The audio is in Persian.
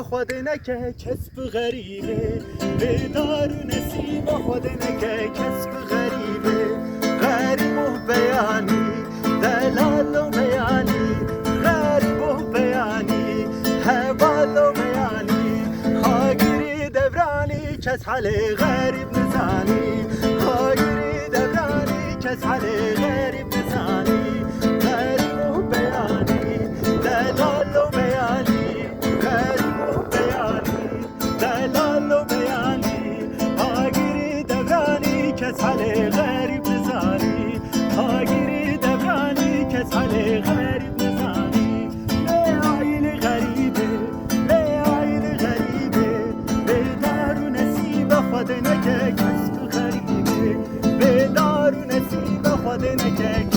خود نکه کسب غریبه به دار و نصیب خود نکه کسب غریبه غریب و بیانی دلال و بیانی غریب و بیانی حوال و بیانی هاگیری دورانی کس حال غریب نزانی هاگیری دورانی کس حال غریب نزانی غریب و بیانی دلال و بیانی غریب و بیانی دلال و بیانی هاگیری دورانی کس حال غریب نزانی هاگیری دورانی کس حال غریب نزانی لیایل غریبه لیایل غریبه به دار و نصیب خود نکه کس تو غریبه به دار و نصیب خود نکه